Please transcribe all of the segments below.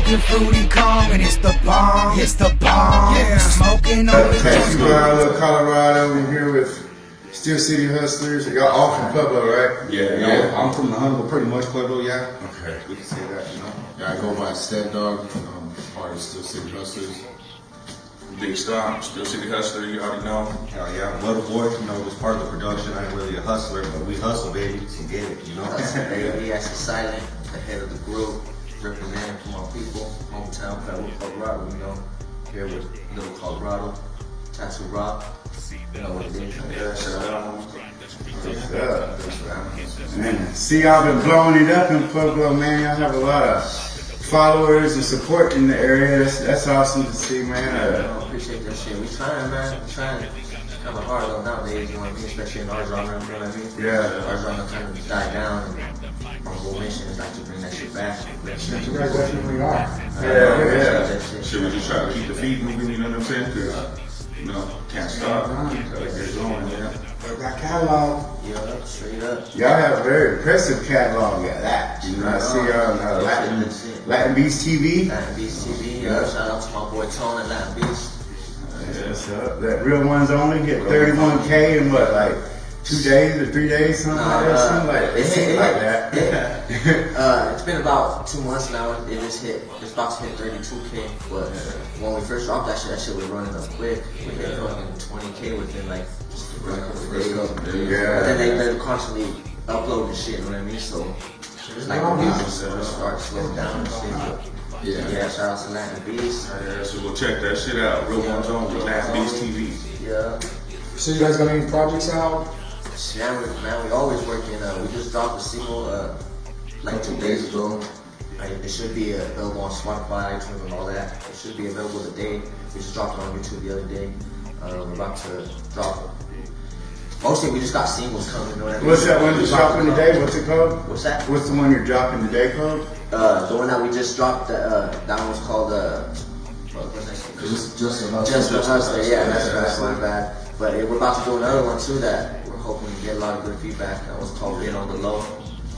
smoking fruity Kong, and it's the bomb. It's the bomb. Yeah, smoking on the Tattoo Rob Lil Colorado. We're here with Steel City Hustlers. Y'all all from Pueblo, right? Yeah. I'm from the Humble, pretty much Pueblo, yeah. Okay. We can say that, you know. Yeah, I go by Step Dog, part of Steel City Hustlers. Big Star, Steel City Hustler, you already know. Hell yeah. WedoBoy, you know, was part of the production. I ain't really a hustler, but we hustle, baby. So get it, you know. Hustle, baby. That's silent, the head of the group, representing for my people, hometown, Tattoo Colorado, you know. Here with Lil Colorado, Tattoo Rob. You know what it is. Man, see y'all been blowing it up in Pueblo, man. Y'all have a lot of followers and support in the area. That's awesome to see, man. I appreciate that shit. We trying, man. We trying. Kind of hard though nowadays, you know what I mean? Especially in our genre, you know what I mean? Yeah. Our genre kind of died down, and our whole mission is like to bring that shit back. Yeah. Should we just try to keep the feet moving, you know what I'm saying? Because, you know, can't stop. Gotta get going, yeah. Got catalog. Yeah, straight up. Y'all have a very impressive catalog at that. You know, I see y'all on Latin Beast TV. Latin Beast TV, shout out to my boy Tone at Latin Beast. What's up? That Real Ones Only hit 31K in what, like 2 days or 3 days, something like that? Something like that. It seems like that. It's been about 2 months now. It just hit. It's about to hit 32K. But when we first dropped that shit was running up quick. We hit fucking 20K within like just a couple days. Yeah. But then they're constantly uploading shit. You know what I mean? So it's like the music start slowing down and shit. But yeah, shout out to Latin Beast. Yeah, so go check that shit out. Real Ones Only, Latin Beast TV. Yeah. So you guys got any projects out? Man, we always working. We just dropped a single like 2 days ago. It should be available on Spotify, iTunes, and all that. It should be available today. We just dropped it on YouTube the other day. We're about to drop. Mostly, we just got singles coming. You know what I mean? What's that one you're dropping today? What's it called? What's that? What's the one you're dropping today called? The one that we just dropped. That one was called. What's that? Just a Just a Hustler. Yeah, that's my bad. But we're about to do another one too that we're hoping to get a lot of good feedback. That was called "Get on the Low."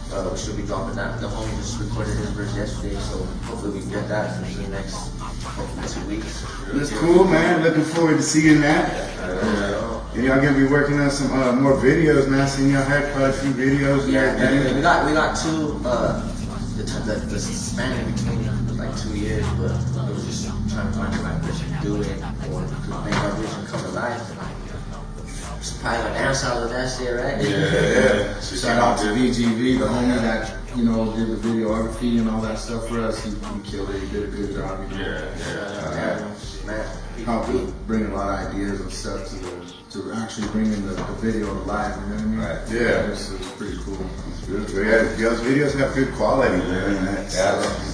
We should be dropping that. The homie just recorded his verse yesterday, so hopefully we can get that in the next hopefully 2 weeks. That's cool, man. Looking forward to seeing that. And y'all gonna be working on some more videos, man. I seen y'all had quite a few videos. We got two. The span in between was like 2 years, but it was just trying to find the right person to do it or to make our vision come to life. It's probably a dance out of that shit, right? Yeah. Shout out to VGV, the homie that, you know, did the videography and all that stuff for us. He killed it. He did a good job. You know? Man, Helped bring a lot of ideas and stuff to actually bring in the video to life. You know what I mean? Right. Yeah. It's pretty cool. Y'all's videos have good quality, man. He's a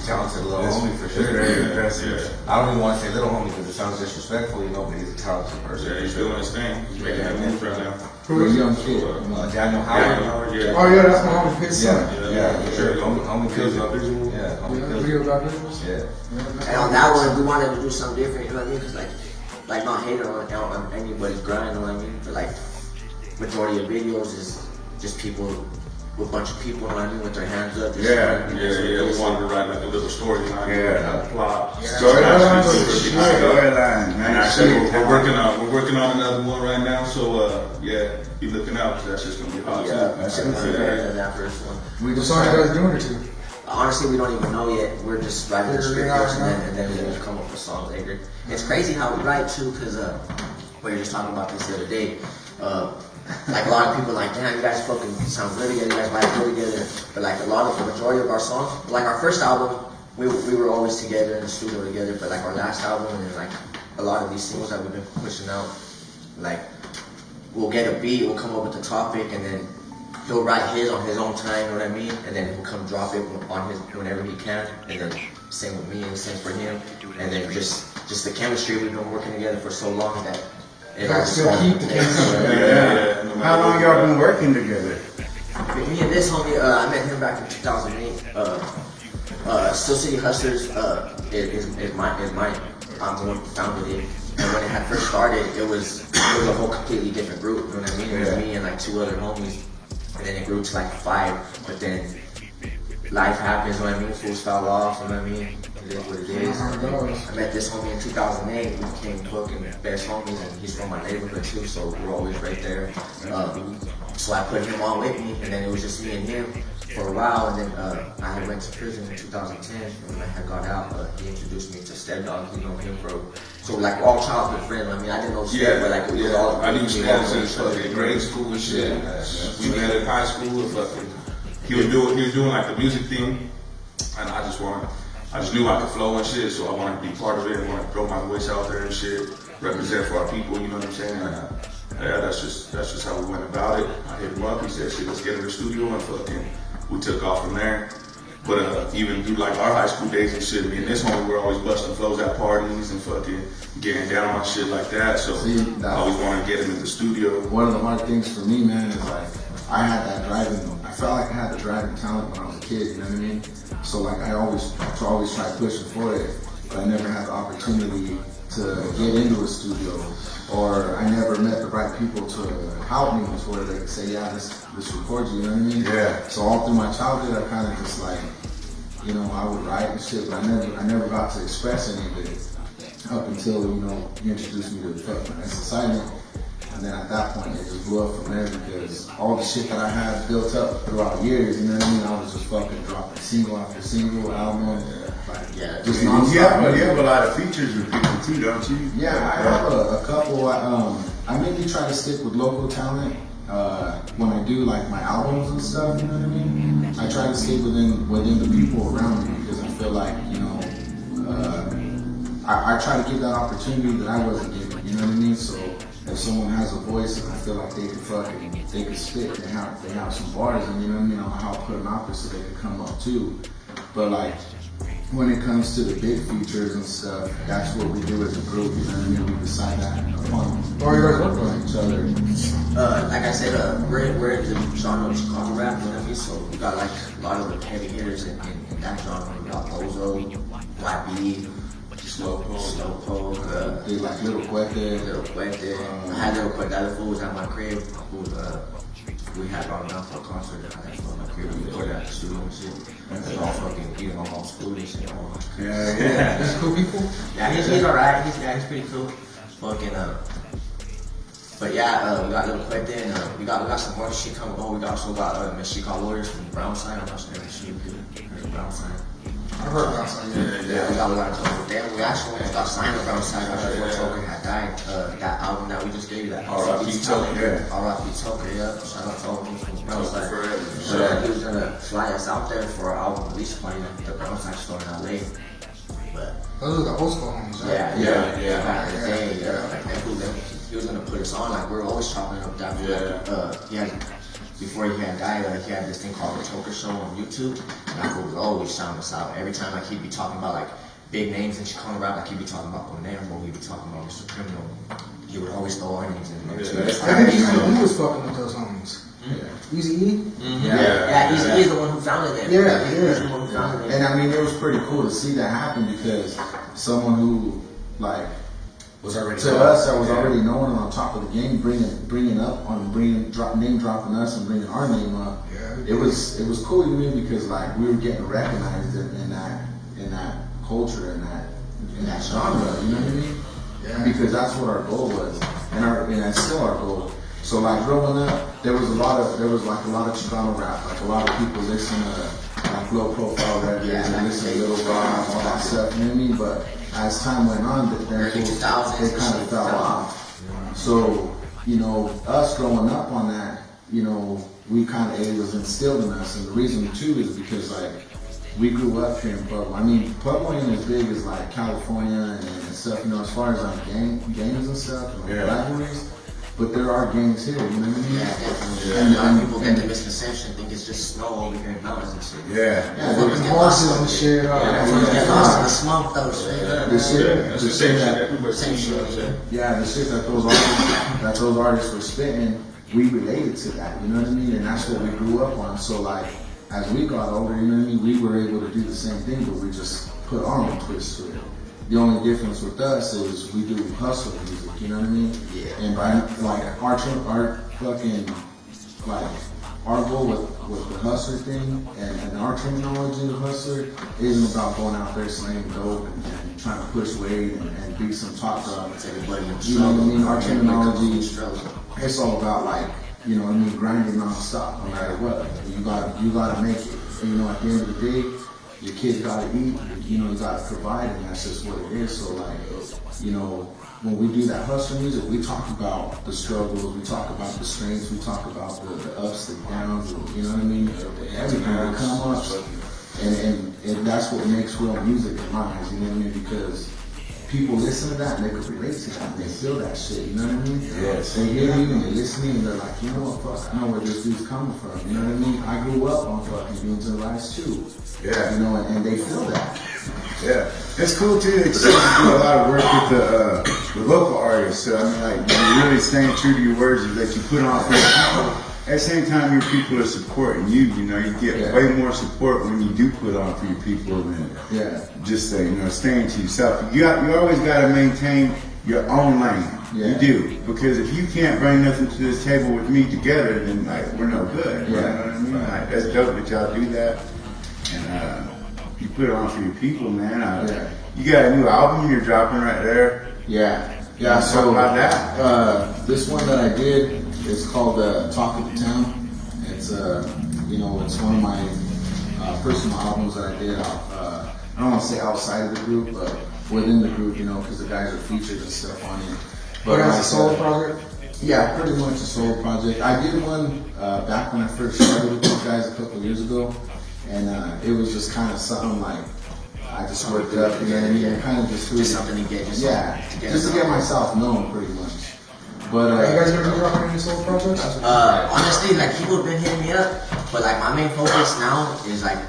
talented little homie for sure. Very impressive. I don't even want to say little homie because it sounds disrespectful, you know, but he's a talented person. Yeah, he's doing his thing. He's making that move right now. For a young kid. Daniel Howard. Yeah. Oh yeah, that's my homie, his son. Yeah, for sure. Homie kills up visual. Yeah, homie kills Video about visuals. Yeah. And on that one, we wanted to do something different, you know what I mean? Because like not hating on anybody's grind, you know what I mean? But like, majority of videos is just people, with a bunch of people, you know what I mean, with their hands up. Just We wanted to write like a little storyline. Yeah. Plot. Storyline, man. Actually, we're working on another one right now, so be looking out, because that's just gonna be hot too. Should be better than that first one. What song you guys doing it to? Honestly, we don't even know yet. We're just writing the script first, and then we just come up with songs later. It's crazy how we write too, because we were just talking about this the other day. Like a lot of people are like, damn, you guys fucking sound good together, you guys write good together. But like the majority of our songs, like our first album, we were always together in the studio together. But like our last album and like a lot of these singles that we've been pushing out, like we'll get a beat, we'll come up with a topic, and then he'll write his on his own time, you know what I mean? And then he'll come drop it on his whenever he can. And then same with me and same for him. And then just the chemistry, we've been working together for so long that it all just keep the Yeah. How long y'all been working together? Me and this homie, I met him back in 2008. Steel City Hustlers is my I'm the one who founded it. And when it had first started, it was a whole completely different group. You know what I mean? It was me and like 2 other homies, and then it grew to like 5. But then life happens, you know what I mean? Fools fell off, you know what I mean? It is what it is. How it goes. I met this homie in 2008. We became fucking best homies, and he's from my neighborhood too, so we're always right there. So I put him on with me, and then it was just me and him for a while, and then I had went to prison in 2010, and when I had got out, he introduced me to Step Dog. You know him, bro. So like all childhood friends. I mean, I didn't know Step, but like it was all. I knew Step since fucking grade school and shit. We met in high school. Fucking, he was doing like the music thing, and I just knew I could flow and shit, so I wanted to be part of it. I wanted to throw my voice out there and shit, represent for our people. You know what I'm saying? Yeah, that's just how we went about it. I hit him up. He said, "Shit, let's get in the studio," and fucking we took off from there. But even through like our high school days and shit, me and this homie were always busting flows at parties and fucking getting down on shit like that. So I always wanted to get him in the studio. One of the hard things for me, man, is like I had that driving. I felt like I had the driving talent when I was a kid. You know what I mean? So like I always tried pushing for it, but I never had the opportunity to get into a studio, or I never met the right people to help me to where they could say, yeah, this records you. You know what I mean? Yeah. So all through my childhood, I kind of just like, you know, I would write and shit, but I never got to express any of it up until, you know, you introduced me to the fucking assignment. And then at that point, it just blew up from there because all the shit that I had built up throughout years, you know what I mean? I was just fucking dropping single after single, album, just nonstop. You have a lot of features with people too, don't you? Yeah, I have a couple. I mainly try to stick with local talent when I do like my albums and stuff. You know what I mean? I try to stay within the people around me because I feel like, you know, I try to give that opportunity that I wasn't given. You know what I mean? So if someone has a voice and I feel like they could spit, they have some bars, and you know what I mean, I'll put them out there so they could come up too. But like when it comes to the big features and stuff, that's what we do as a group. You know what I mean? We decide that upon each other. Like I said, we're in the genre of Chicago rap, you know what I mean? So we got like a lot of the heavy hitters in that genre. We got Bozo, Black B, Slowpoke, They like Little Cuete. I had Little Cuete. That fool was at my crib. We had brought him down for a concert. I had him at my crib. We recorded at the studio and shit. They all fucking eating on all food and shit. Yeah. These cool people? Yeah, he's alright. He's pretty cool. Fucking But yeah, we got Little Cuete and we got some more shit coming on. We also got Mexican Warriors from the Brown Side. I'm not sure if you heard the Brown Side. I heard about some. Yeah, we got a couple of them. We actually got signed around side before Toker had died. That album that we just gave you, that R.I.P. Toker. R.I.P. Toker, yeah. Shout out to all of them from the Brown Side. He was gonna fly us out there for our album release party at the Brown Side store in LA. But Those are the old school homies, right? back in the day, like he was gonna put us on. Like we were always chopping up that. Before he had died, he had this thing called the Toker Show on YouTube, and that fool would always sound us out. Every time like he'd be talking about like big names in Chicago rap, like he'd be talking about Bonero, he'd be talking about Mr. Criminal. He would always throw our names in there too. I think Easy E was fucking with those homies. Easy E? Easy E is the one who founded them. He's the one who founded them. And I mean, it was pretty cool to see that happen because someone who like Was already to us that was already known and on top of the game, name dropping us and bringing our name up. Yeah. It was cool, you mean, because like we were getting recognized in that culture in that genre. You know what I mean? Yeah. Because that's what our goal was, and that's still our goal. So like growing up, there was like a lot of Chicano rap, like a lot of people listen to like low profile records and listen to Little Rob, all that stuff. You know what I mean? But as time went on, they kind of fell off. So, you know, us growing up on that, you know, we kind of, it was instilled in us. And the reason too is because like, we grew up here in Pueblo. I mean, Pueblo ain't as big as like California and stuff, you know, as far as like gangs and stuff, and rivalries. But there are gangs here, you know what I mean? Yeah, definitely. And a lot of people get the misconception, think it's just snow over here in mountains and shit. Yeah. Fucking horses and shit. Get lost in the smoke though, shit. The shit Same shit. Yeah, the shit that those artists were spitting, we related to that, you know what I mean? And that's what we grew up on. So like, as we got older, you know what I mean, we were able to do the same thing, but we just put our own twist to it. The only difference with us is we do hustle music, you know what I mean? Yeah. And by like our fucking like our goal with the hustler thing and our terminology of hustler isn't about going out there slaying dope and trying to push weight and be some top dog. You know what I mean? Our terminology, it's all about like, you know what I mean, grinding non-stop no matter what. You gotta make it. And, you know, at the end of the day, your kids gotta eat, you know, you gotta provide, and that's just what it is. So like, you know, when we do that hustler music, we talk about the struggles, we talk about the strengths, we talk about the ups, the downs, you know what I mean? Everything will come up, and that's what makes real music in my eyes, you know what I mean? Because people listen to that and they can relate to that, they feel that shit, you know what I mean? Yes. They hear you and they listen and they're like, you know what, fuck, I know where this dude's coming from, you know what I mean? I grew up on fucking beans and rice too. Yeah. You know, and they feel that. Yeah, it's cool too that you do a lot of work with the local artists. So I mean, like you're really staying true to your words that you put on for your people. At the same time, your people are supporting you. You know, you get way more support when you do put on for your people than just staying to yourself. You always got to maintain your own lane. Yeah. You do, because if you can't bring nothing to this table with me together, then like we're no good. You know what I mean? Like that's dope that y'all do that, and you put it on for your people, man. You got a new album you're dropping right there. Yeah. So about that. This one that I did is called "Talk of the Town." It's it's one of my personal albums that I did. I don't want to say outside of the group, but within the group, you know, because the guys are featured and stuff on it. But that's a solo project? Yeah, pretty much a solo project. I did one back when I first started with these guys a couple of years ago, and it was just kind of something like I just worked it up again and kind of just something to get just to get myself known, pretty much. But are you guys ever dropping any solo projects? Honestly, like people have been hitting me up, but like my main focus now is like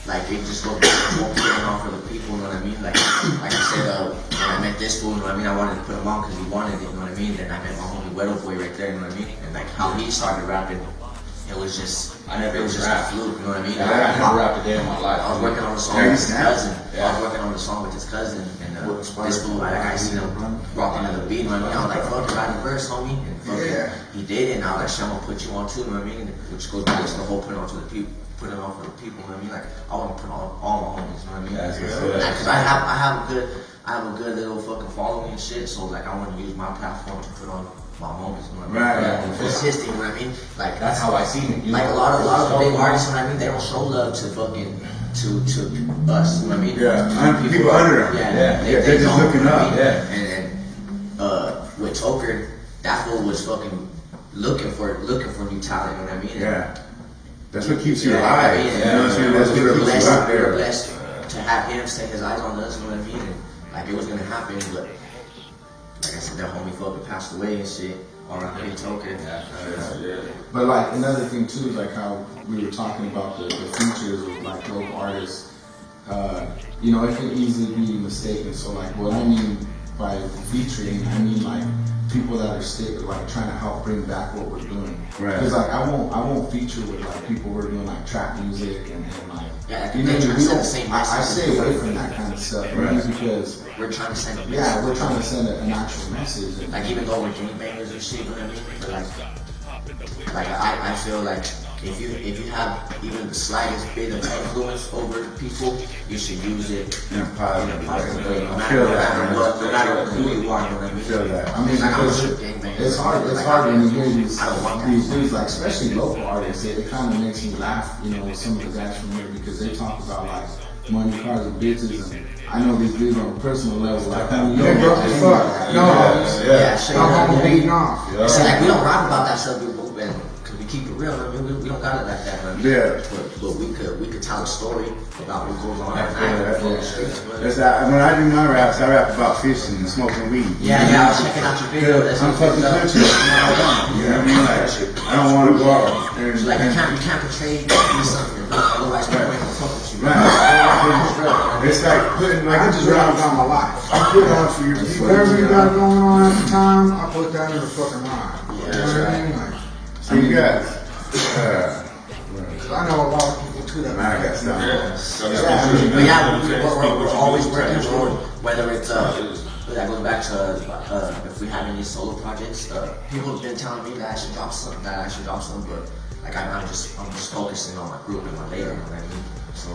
it just goes back to getting on for the people, you know what I mean? Like I said, when I met this fool, you know what I mean? I wanted to put him on because he wanted it, you know what I mean? Then I met my homie WedoBoy right there, you know what I mean? And like how he started rapping, it was just a fluke, you know what I mean? I never rapped a day in my life. I was working on a song with his cousin. I was working on a song with his cousin, and this fool, like I seen him rocking to the beat, you know what I mean? I was like, fuck, write a verse, homie. And fucking, he did it, and I was like, shit, I'm gonna put you on too, you know what I mean? Which goes back to the whole putting on to the people. Put it on for the people, you know what I mean? Like I want to put on all my homies, you know what I mean? Because I have a good little fucking following and shit. So like I want to use my platform to put on my homies, you know what I mean? It's his thing, you know what I mean? Like that's how I seen it. Like a lot of the big artists, you know what I mean? They don't show love to fucking to us, you know what I mean? Yeah, people under them. They're just looking up. And with Toker, that fool was fucking looking for new talent, you know what I mean? Yeah. That's what keeps you alive. You know what I'm saying? That's what keeps you out there. We were blessed to have him set his eyes on us, you know what I mean? And like it was gonna happen, but like I said, that homie fucking passed away and shit. R.I.P. Toker. But like another thing too is like how we were talking about the features of like local artists. You know, it can easily be mistaken. So like what I mean by featuring, I mean like people that are like trying to help bring back what we're doing. Because like I won't feature with like people who are doing like trap music and like I stay away from that kind of stuff. Because we're trying to send we're trying to send an actual message. And, like even though we're gangbangers and shit, you know what I mean? But like I feel like if you have even the slightest bit of influence over people, you should use it in a positive way. No matter who you are, you know what I mean? I mean, because it's hard when you hear these dudes, like especially local artists. It kind of makes me laugh, you know, with some of the guys from here because they talk about like money, cars, and bitches, and I know these dudes on a personal level. Like, they're broke as fuck. I'm home beating off. So like we don't rap about that stuff, because we keep it real. I mean, we don't got it like that, man. But we could tell a story about what goes on at night on the streets. When I do my raps, I rap about fishing and smoking weed. I was checking out your video. I'm fucking country. You know what I mean? Like, I don't want to go out there. Like you can't portray something, otherwise people ain't gonna fuck with you. It's like putting I can just rap about my life. I put on for your people. Whatever you got going on at the time, I put that in the fucking rhyme. You know what I mean? Like, so you guys. I know a lot of people too that. I got stuff. But we're always working on whether it's that goes back to if we have any solo projects. People have been telling me that I should drop some, but like I'm just focusing on my group and my label, you know what I mean? So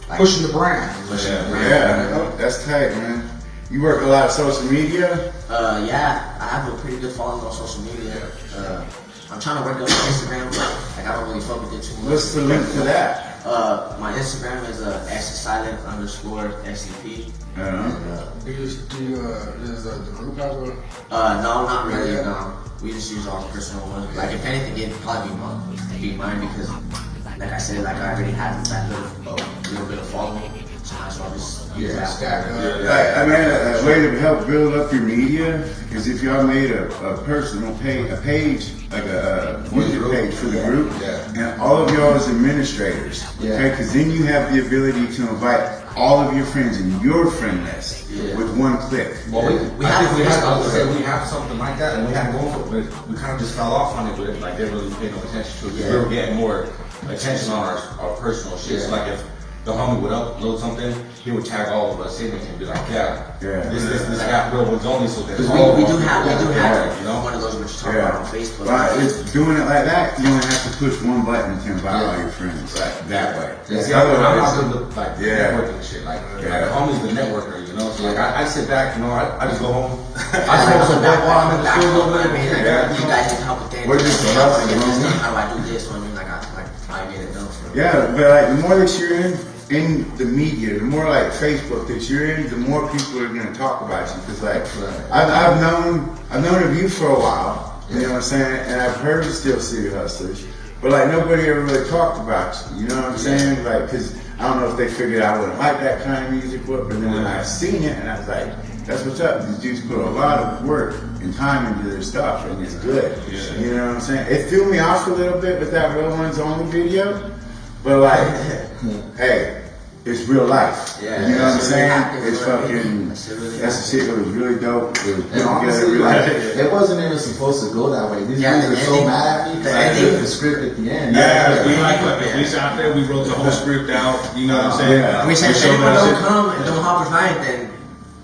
like, Pushing the brand. pushing the brand. Yeah, that's tight, man. You work a lot of social media? Yeah, I have a pretty good following on social media. I'm trying to work on Instagram, but like I don't really fuck with it too much. What's the link to that? My Instagram is @silent_SCP. Do you, does the group have a? No, not really. No, we just use our personal ones. Like if anything, it'd probably be mine because, like I said, like I already have that little bit of following, so I just use that. Stack up. I mean, a way to help build up your media is if y'all made a personal page, a page, like a music page for the group, and all of y'all as administrators, okay? Because then you have the ability to invite all of your friends in your friend list with one click. Well, We have something like that, and we had going for it, but we kind of just fell off on it, but like they really paid no attention to it. We were getting more attention on our personal shit. So like if the homie would upload something, he would tag all of us in it and be like, this got real ones only, so that we do have you know, one of those which you talk about on Facebook. But it's doing it like that, you only have to push one button to invite all your friends that way. See, I'm not doing the networking shit. Like the homie's the networker, you know. So like I sit back, you know, I just go home. I smoke some dope while I'm in the studio with it. You guys need help with that. We're just how do I do this? I mean, like I get it done. Yeah, but like the more that you're in the media, the more like Facebook that you're in, the more people are gonna talk about you. Cause like I've known of you for a while, you know what I'm saying, and I've heard of Still City Hustlers, but like nobody ever really talked about you. You know what I'm saying? Like, cause I don't know if they figured I wouldn't like that kind of music, but then when I seen it, and I was like, that's what's up. These dudes put a lot of work and time into their stuff, and it's good. You know what I'm saying? It threw me off a little bit with that Real Ones Only video. But like, hey, it's real life. You know what I'm saying? It's fucking, that's the shit that was really dope. It was put together really it wasn't even supposed to go that way. These guys are so mad at me because I did the script at the end. We like the police out there. We wrote the whole script out. You know what I'm saying? We said if anyone don't come and don't hop behind, then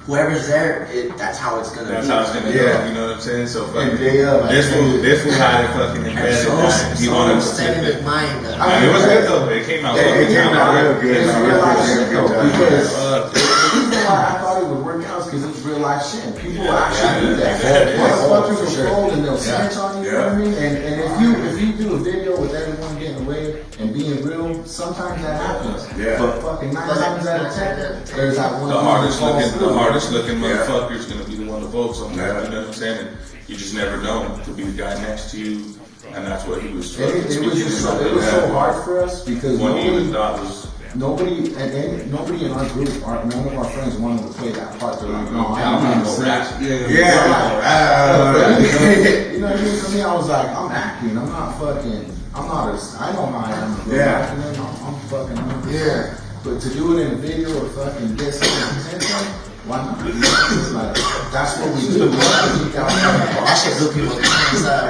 whoever's there, that's how it's gonna be. That's how it's gonna go. You know what I'm saying? So fucking this fool had it fucking embedded. He wanted to set in his mind. It was good though. It came out. It came out real good. It's real life shit though. Because the reason why I thought it would work out is because it's real life shit. People actually do that. Motherfuckers will fold and they'll snitch on you. You know what I mean? And if you do a video with everyone getting away and being real, sometimes that happens. But fucking 9 times out of 10, there's that one. The hardest looking motherfucker's gonna be the one to vote on that. You know what I'm saying? And you just never know. It could be the guy next to you, and that's what he was. It was so hard for us because nobody in our group, none of our friends wanted to play that part. They're like, no, I'm not gonna rap. You know what I mean? For me, I was like, I'm acting. I'm not fucking. I know how I am. I'm fucking. But to do it in a video or fucking get some attention, why not? Like, that's what we do. That shit blew people's minds up.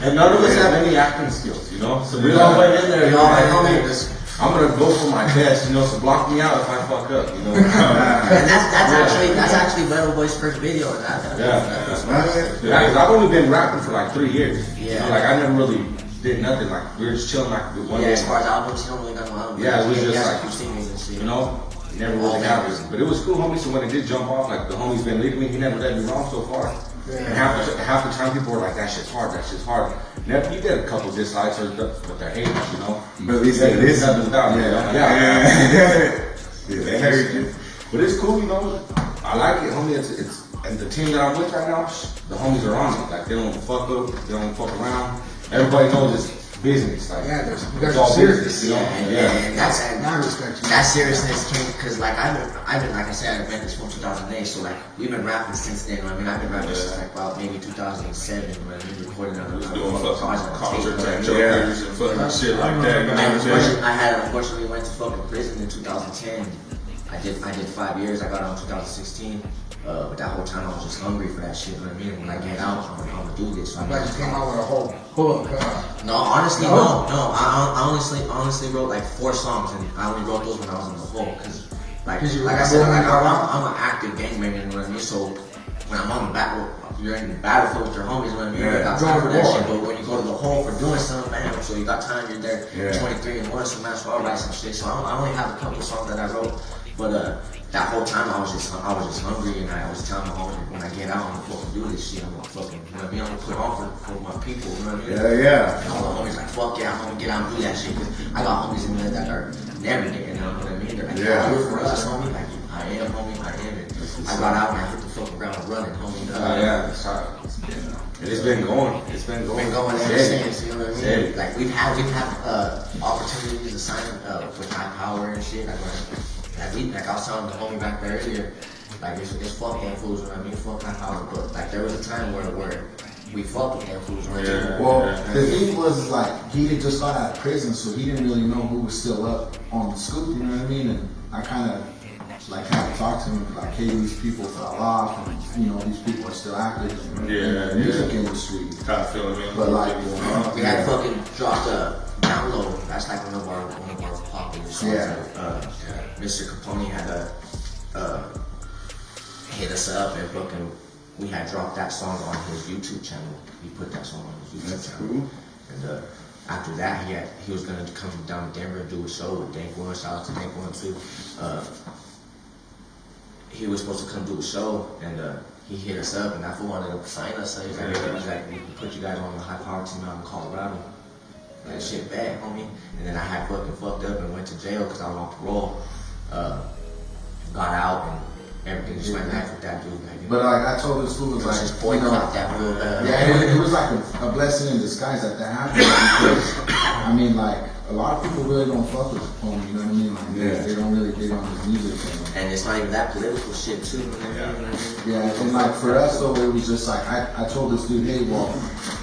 And none of us have any acting skills, you know. So we all went in there. I'm gonna go for my best, you know. So block me out if I fuck up, you know. And that's actually WedoBoy's first video. Because I've only been rapping for like 3 years. You know, like I never really did nothing. Like we were just chilling like with one. As far as albums, you don't really got no albums. Yeah, it was just like you know, never really happened. But it was cool, homie. So when it did jump off, like the homie's been leading me. He never led me wrong so far. And half the time people were like, that shit's hard. Never, you get a couple dislikes but they're haters, you know. But at least it is. But it's cool, you know. I like it, homie. It's and the team that I'm with right now, the homies are on it. Like they don't fuck up, they don't fuck around. Everybody knows it's business. Like it's all serious. You know? And that seriousness came because like I've been like I said, I've been this from 2008, so like we've been rapping since then. I mean, I've been rapping since like about maybe 2007 when we recorded on doing fucking concerts and jokers and fucking shit like that. You know what I'm saying? I had unfortunately went to fucking prison in 2010. I did 5 years. I got out in 2016. But that whole time I was just hungry for that shit. You know what I mean? When I get out, I'm gonna do this. So Like you came out with a whole book. No, honestly, no. I honestly wrote like 4 songs, and I only wrote those when I was in the hole. Cause like I said, like I'm an active gangbanger. You know what I mean? So when I'm on the you're in the battlefield with your homies, you know what I mean? Yeah. You got time for that Going to shit, but when you go to the hole for doing something, man, so you got time, you're there, 23 and 1, so man, so I'll write some shit. So I only have a couple songs that I wrote, but that whole time I was just hungry, and I was telling my homies, when I get out, I'm gonna fucking do this shit. I'm gonna fucking, you know what I mean? I'm gonna put on for my people, you know what I mean? Yeah. And all the homies like, fuck yeah, I'm gonna get out and do that shit. Cause I got homies in there that are never getting, you know what I mean? They're like, Yeah. do it for us, homie. Like, I am, homie, I am. And I got out and I hit the fucking ground running, homie. Yeah, it's hot. And it's been going. It's been going. Been going ever since, you know what I mean? Steady. Like we've had opportunities to sign with high power and shit. Like I was telling the homie back there earlier, like it's fuck them fools, you know what I mean? Fuck high power, but like there was a time where we fucked with them fools, right? Yeah. Well, the thing was like he had just got out of prison, so he didn't really know who was still up on the scoop. You know what I mean? And I kind of like had to talk to him like, hey, these people fell off, and you know these people are still active in the music industry. Kind of feeling me. But like, We had fucking dropped a download. That's like one of our popular songs. Yeah. That, Mr. Capone had hit us up and fucking. We had dropped that song on his YouTube channel. He put that song on his YouTube That's channel. cool. And after that, he was gonna come down to Denver and do a show with Dank One. Shout out to Dank One too. He was supposed to come do a show, and he hit us up, and that fool wanted to sign us. So he's like, we can put you guys on the high power team out in Colorado. That shit bad, homie. And then I had fucking fucked up and went to jail because I was on parole. Got out and everything just went back with that dude. Like, but like I told this fool, was like, just you know, boycott that real bad. yeah, it was like a blessing in disguise that happened because I mean, like a lot of people really don't fuck with Capone. You know what I mean? Like, they don't really dig on his music thing. And it's not even that political shit too. You know what I mean? Yeah, and like for us though, it was just like I told this dude, hey, well,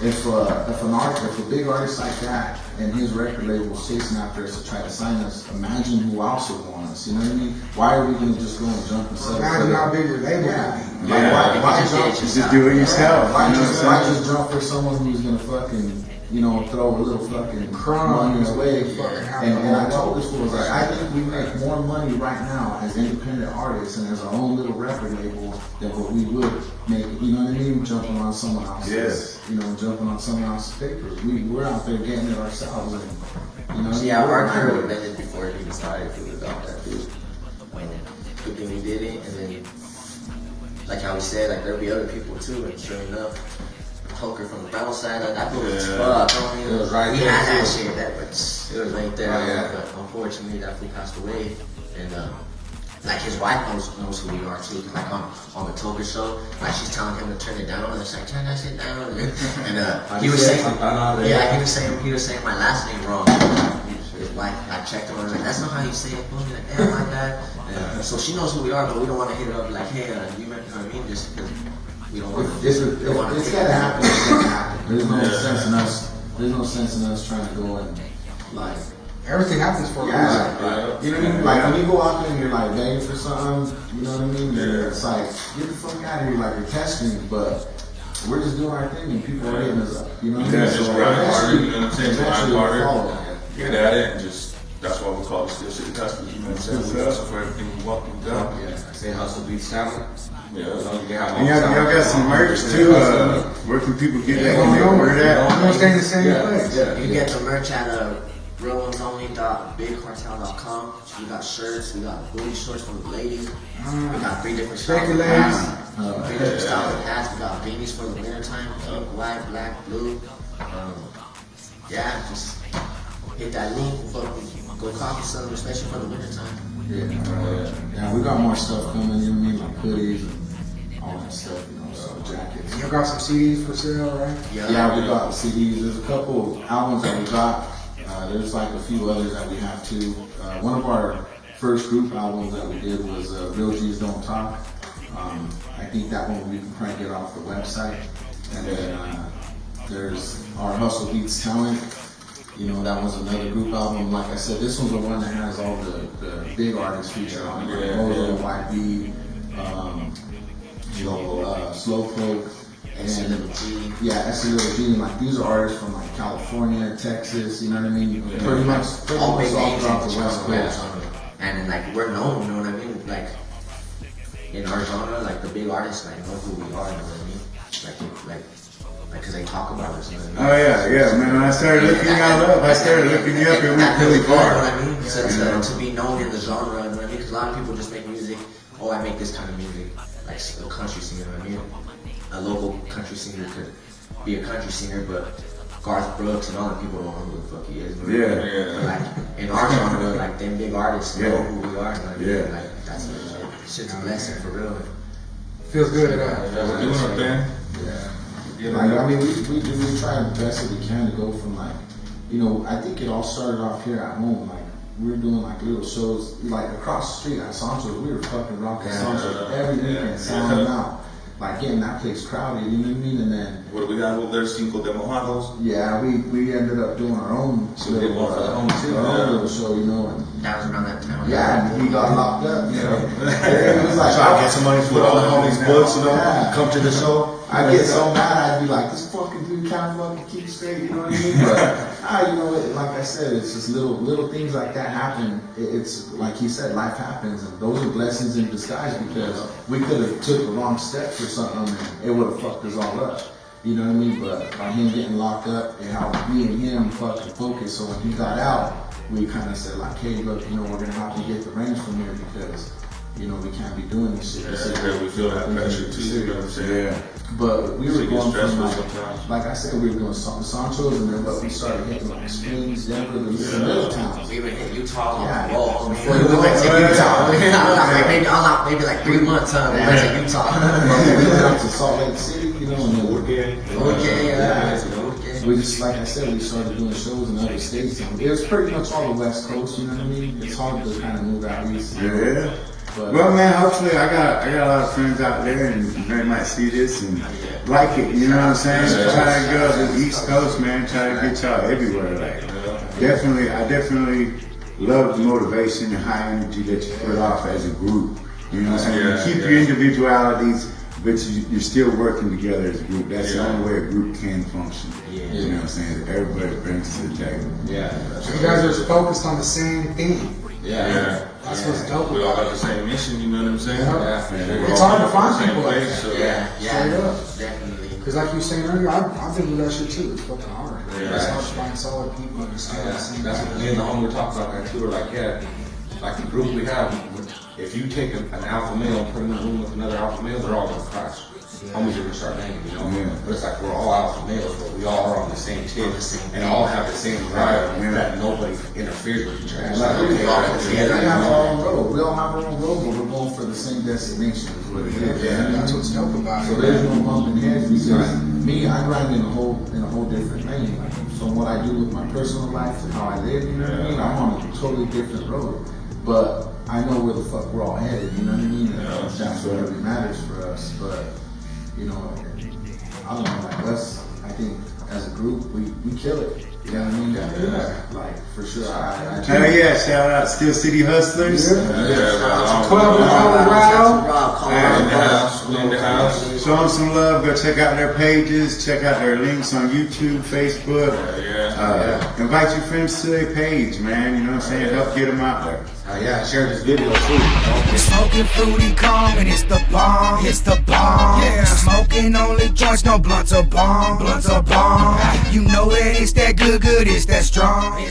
if a big artist like that and his record label was chasing after us to try to sign us, imagine who else would want us. You know what I mean? Why are we gonna just go and jump and sell? Imagine how big your label Yeah. would be. Like, why jump? Just do it yourself. Why You know just, what I'm why saying? just jump for someone who's gonna fucking, you know, throw a little fucking Crumb on his way? fucking have And the I whole told this fool, I was like, I think we make more money right now as independent artists and as our own little record label than what we would make, you know what I mean? Jumping on someone else's, Yes. you know, jumping on someone else's papers. We're out there getting it ourselves, and you know. See, our career would have ended before it even started if we would have got that dude. When good thing we did it, and then, like how we said, like there'd be other people too, and sure enough, Poker from the brown side, like, that dude was fuck. I mean, It was right we there, had that too. shit, but it was right there. Oh, yeah. But unfortunately, that fool passed away, and like his wife knows who we are too. Like on the Toker show, like she's telling him to turn it down, and it's like turn that shit down. And he was saying, he was saying my last name wrong. His wife, I checked him, I was like, that's not how you say it. He's like, damn, like that. So she knows who we are, but we don't want to hit her up like, hey, you know what I mean? Just because we don't want to. It's gotta happen. It's gotta happen. There's no sense in us. There's no sense in us trying to go and like. Everything happens for a reason. Yeah, you know what I mean? Like when you go out there and you're like begging for something, you know what I mean? It's like, get the fuck out of here, like you're testing, but we're just doing our thing and people are hitting us up. You know what I mean? Yeah, just grind harder, you know what I'm saying? eventually Grind we'll harder. follow. Get at it and just, that's why we call it still shit customers, you know what I'm saying? We hustle for everything we want, we've done. Yeah, I say hustle beats talent. Yeah. As long as you have And y'all got some merch too. Where can people get that? Can they order that? I'm gonna stay in the same place. You get the merch at realonesonly.bigcartel.com. We got shirts, we got booty shorts for the ladies. We got 3 different styles Thank you, of ladies. hats. 3 different styles of hats. We got beanies for the winter time, pink, white, black, blue. Yeah, just hit that link. Go copy something, especially for the winter time. Yeah, we got more stuff coming, you know what I mean? Like hoodies and all that stuff, you know, so jackets. You got some CDs for sale, right? Yeah, we got CDs. There's a couple albums that we got. There's like a few others that we have too. One of our first group albums that we did was Real G's Don't Talk. I think that one we can probably get off the website. And then there's our Hustle Beats Talent. You know, that was another group album. Like I said, this one's the one that has all the big artists featured on it. Mojo, White B, Slowpoke, and yeah, SCLG. And like these are artists from like California, Texas. You know what I mean? Pretty much All big all names throughout in the West Coast. and like we're known, you know what I mean? Like in our genre, like the big artists like know who we are, you know what I mean? cause they talk about it. Oh yeah, man. When I started looking y'all up, it went really You know far. what I mean? To be known in the genre, you know what I mean? Because a lot of people just make music. Oh, I make this kind of music, like a country singer. You know what I mean? A local country singer could be a country singer, but Garth Brooks and all the people don't know who the fuck he is. Yeah. Like in our genre, like them big artists know who we are. You know what I mean? Yeah. Like that's shit's a blessing for real. Feels good. We're doing our thing. Like, I mean, we try the best that we can to go from like, you know, I think it all started off here at home. Like, we were doing like little shows, like across the street at Sancho's. We were fucking rocking Sancho's every weekend, selling them out. Like getting that place crowded, you know what I mean? And then What do we got over there? Cinco de Mojados. yeah, we ended up doing our own So we did one for the home too. our own little show, you know. And That was around that time. yeah, he got locked up, you know. It was like, Try to get some money for all the homies' books, you know, Yeah. come to the show. I get so mad, I'd be like, this fucking dude can't fucking keep straight, you know what I mean? But, you know, like I said, it's just little things like that happen. It's like he said, life happens, and those are blessings in disguise because we could have took the wrong step for something and it would have fucked us all up. You know what I mean? But by him getting locked up, it helped me and him fucking focus. So when he got out, we kind of said like, hey, look, you know, we're gonna have to get the reins from here because, you know, we can't be doing this shit. Yeah, we feel that pressure too. You know what I'm saying? Yeah. But we were It gets going from stressful like, sometimes. like I said, we were doing Sancho's and then but we started hitting like Springs, Denver, the little towns. We even hit Utah. Yeah. Whoa, Before we went to you- Utah. Maybe like 3 months. We went to Utah. We went out to Salt Lake City, you know, and then Okay. we just, like I said, we started doing shows in other states. And it was pretty much all the West Coast, you know what I mean? It's hard to kind of move out east. Yeah. But, Well, man, hopefully I got a lot of friends out there, and they might see this and like it. You know what I'm saying? Try to go to the East Coast, man. Try to get y'all everywhere. Like, I definitely love the motivation and high energy that you put off as a group. You know what I'm saying? You keep your individualities, but you're still working together as a group. That's the only way a group can function. You know what I'm saying? Everybody brings to the table. You guys are focused on the same thing. That's what's dope. We all have the same mission, you know what I'm saying? Yeah. We're It's all hard to find on the same people like page, that. so- Straight up. Definitely. Because like you were saying earlier, I've been with that shit too. It's fucking hard. Yeah. It's hard to find solid people who understand the same That's what me and the homie were talking about that too. We're like, like the group we have, if you take an alpha male and put him in a room with another alpha male, they're all gonna crash. Homies are gonna start banging, you know? Yeah. But it's like we're all alpha males, but we all are on the same tip and all have the same drive that nobody interferes with each other. It's like, okay, all come we together. have our own road. We all have our own road, but we're going for the same destination is what it is. That's what's dope about So it. there's no bumping heads because me, I grind in a whole different lane. Like, from what I do with my personal life to how I live, you know what I mean? I'm on a totally different road. But I know where the fuck we're all headed, you know what I mean? And that's what really matters for us. But, you know, I don't know, like us, I think as a group, we kill it. You know what I mean? Like, for sure. Hell yeah, shout out Steel City Hustlers. Yeah, 12 in Colorado. Rob in the Colorado. house, we in the house. Show them some love. Go check out their pages. Check out their links on YouTube, Facebook. Invite your friends to their page, man. You know what I'm saying? Help get them out there. Share this video too. We're smoking fruity calm and it's the bomb. It's the bomb. Yeah. Smoking only joints, no blunts or bomb. Blunts or bomb. You know that it's that good, it's that strong.